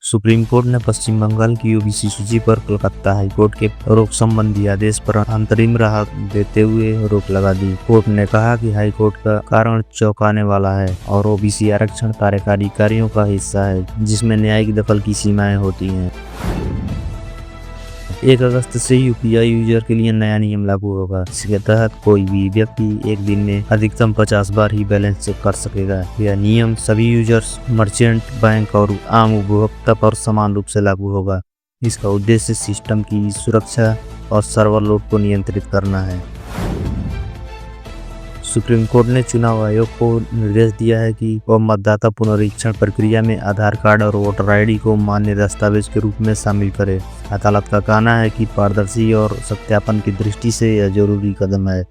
Supreme court ने पश्चिम बंगाल की OBC सूची पर कलकत्ता हाईकोर्ट के रोक संबंधी आदेश पर अंतरिम राहत देते हुए रोक लगा दी। कोर्ट ने कहा कि हाईकोर्ट का कारण चौंकाने वाला है और ओबीसी आरक्षण कार्यकारी कार्यों का हिस्सा है जिसमें न्यायिक दखल की सीमाएं होती हैं। 1 अगस्त से यूपीआई यूजर के लिए नया नियम लागू होगा। इसके तहत कोई भी व्यक्ति एक दिन में अधिकतम 50 बार ही बैलेंस चेक कर सकेगा। यह नियम सभी यूजर्स, मर्चेंट, बैंक और आम उपभोक्ता पर समान रूप से लागू होगा। इसका उद्देश्य सिस्टम की सुरक्षा और सर्वर लोड को नियंत्रित करना है। सुप्रीम कोर्ट ने चुनाव आयोग को निर्देश दिया है कि वह मतदाता पुनरीक्षण प्रक्रिया में आधार कार्ड और वोटर आईडी को मान्य दस्तावेज के रूप में शामिल करे। अदालत का कहना है कि पारदर्शी और सत्यापन की दृष्टि से यह जरूरी कदम है।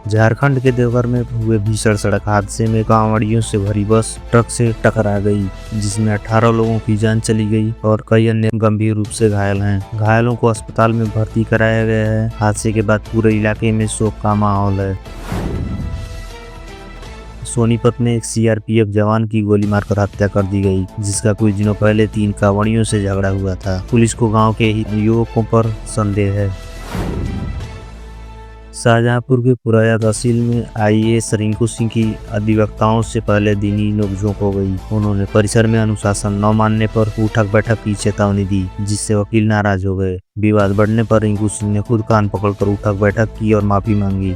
झारखंड के देवघर में हुए भीषण सड़क हादसे में कांवड़ियों से भरी बस ट्रक से टकरा गई, जिसमें 18 लोगों की जान चली गई और कई अन्य गंभीर रूप से घायल हैं। घायलों को अस्पताल में भर्ती कराया गया है। हादसे के बाद पूरे इलाके में शोक का माहौल है। सोनीपत में एक सीआरपीएफ जवान की गोली मारकर हत्या कर दी गई, जिसका कुछ दिनों पहले 3 कांवड़ियों से झगड़ा हुआ था। पुलिस को गाँव के ही युवकों पर संदेह है। शाहजहांपुर के पुराया तहसील में आईएएस रिंकू सिंह की अधिवक्ताओं से पहले दिन ही नोकझोंक हो गई। उन्होंने परिसर में अनुशासन न मानने पर उठक बैठक की चेतावनी दी, जिससे वकील नाराज हो गए। विवाद बढ़ने पर रिंकू सिंह ने खुद कान पकड़कर उठक बैठक की और माफी मांगी।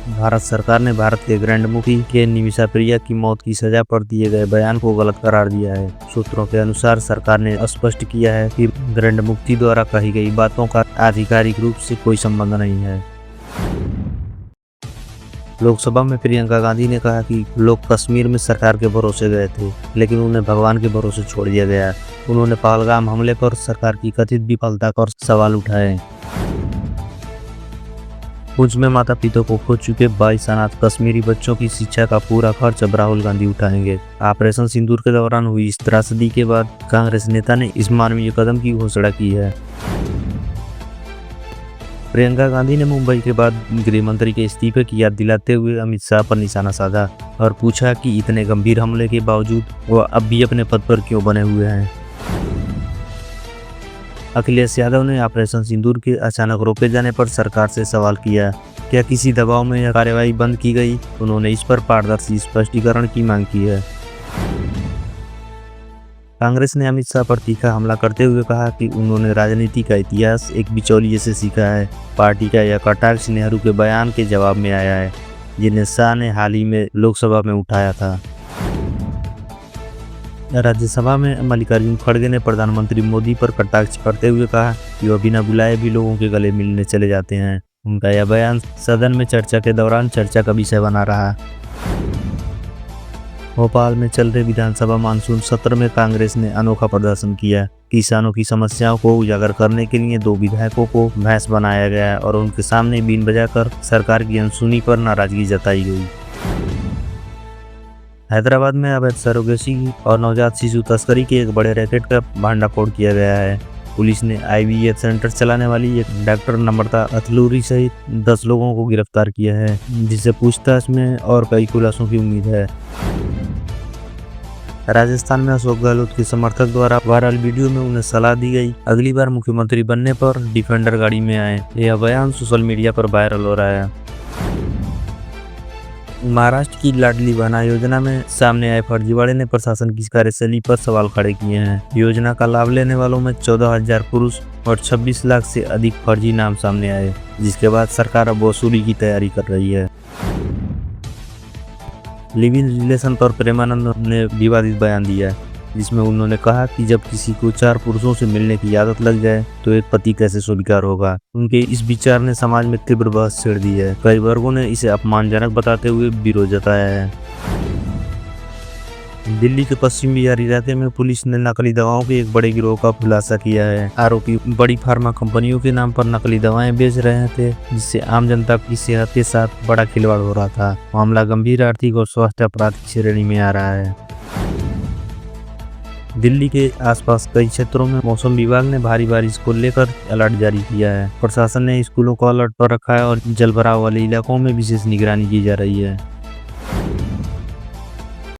भारत सरकार ने भारत के ग्रैंड मुफ्ती के निमिषा प्रिया की मौत की सजा पर दिए गए बयान को गलत करार दिया है। सूत्रों के अनुसार सरकार ने स्पष्ट किया है कि ग्रैंड मुफ्ती द्वारा कही गई बातों का आधिकारिक रूप से कोई संबंध नहीं है। लोकसभा में प्रियंका गांधी ने कहा कि लोग कश्मीर में सरकार के भरोसे गए थे, लेकिन उन्हें भगवान के भरोसे छोड़ दिया गया। उन्होंने पहलगाम हमले पर सरकार की कथित विफलता पर सवाल उठाए। पुंछ में माता पिता को खो चुके 22 अनाथ कश्मीरी बच्चों की शिक्षा का पूरा खर्च अब राहुल गांधी उठाएंगे। ऑपरेशन सिंदूर के दौरान हुई इस त्रासदी के बाद कांग्रेस नेता ने इस मानवीय कदम की घोषणा की है। प्रियंका गांधी ने मुंबई के बाद गृह मंत्री के इस्तीफे की याद दिलाते हुए अमित शाह पर निशाना साधा और पूछा कि इतने गंभीर हमले के बावजूद वह अब भी अपने पद पर क्यों बने हुए हैं। अखिलेश यादव ने ऑपरेशन सिंदूर के अचानक रोके जाने पर सरकार से सवाल किया, क्या किसी दबाव में यह कार्रवाई बंद की गई? उन्होंने इस पर पारदर्शी स्पष्टीकरण की मांग की है। कांग्रेस ने अमित शाह पर तीखा हमला करते हुए कहा कि उन्होंने राजनीति का इतिहास एक बिचौलिए से सीखा है। पार्टी का यह कटाक्ष नेहरू के बयान के जवाब में आया है, जिन्हें शाह ने हाल ही में लोकसभा में उठाया था। राज्यसभा में मल्लिकार्जुन खड़गे ने प्रधानमंत्री मोदी पर कटाक्ष करते हुए कहा कि वह बिना बुलाए भी लोगों के गले मिलने चले जाते हैं। उनका यह बयान सदन में चर्चा के दौरान चर्चा का विषय बना रहा। भोपाल में चल रहे विधानसभा मानसून सत्र में कांग्रेस ने अनोखा प्रदर्शन किया। किसानों की समस्याओं को उजागर करने के लिए 2 विधायकों को भैंस बनाया गया और उनके सामने बीन बजाकर सरकार की अनसुनी पर नाराजगी जताई गई। हैदराबाद में अवैध सरोगेसी और नवजात शिशु तस्करी के एक बड़े रैकेट का भंडाफोड़ किया गया है। पुलिस ने आईवीएफ सेंटर चलाने वाली एक डॉक्टर नम्रता अतलूरी सहित 10 लोगों को गिरफ्तार किया है, जिससे पूछताछ में और कई खुलासों की उम्मीद है। राजस्थान में अशोक गहलोत के समर्थक द्वारा वायरल वीडियो में उन्हें सलाह दी गई, अगली बार मुख्यमंत्री बनने पर डिफेंडर गाड़ी में आए। यह बयान सोशल मीडिया पर वायरल हो रहा है। महाराष्ट्र की लाडली बहना योजना में सामने आए फर्जीवाड़े ने प्रशासन की कार्यशैली पर सवाल खड़े किए हैं। योजना का लाभ लेने वालों में 14,000 पुरुष और 26 लाख से अधिक फर्जी नाम सामने आए, जिसके बाद सरकार अब वसूली की तैयारी कर रही है। लिव इन रिलेशन पर प्रेमानंद ने विवादित बयान दिया, जिसमें उन्होंने कहा कि जब किसी को 4 पुरुषों से मिलने की आदत लग जाए तो एक पति कैसे स्वीकार होगा। उनके इस विचार ने समाज में तीव्र बहस छेड़ दी है। कई वर्गों ने इसे अपमानजनक बताते हुए विरोध जताया है। दिल्ली के पश्चिम बिहार इलाके में पुलिस ने नकली दवाओं के एक बड़े गिरोह का खुलासा किया है। आरोपी बड़ी फार्मा कंपनियों के नाम पर नकली दवाएं बेच रहे थे, जिससे आम जनता की सेहत के साथ बड़ा खिलवाड़ हो रहा था। मामला गंभीर आर्थिक और स्वास्थ्य अपराध की श्रेणी में आ रहा है। दिल्ली के आसपास कई क्षेत्रों में मौसम विभाग ने भारी बारिश को लेकर अलर्ट जारी किया है। प्रशासन ने स्कूलों को अलर्ट पर रखा है और जलभराव वाले इलाकों में विशेष निगरानी की जा रही है।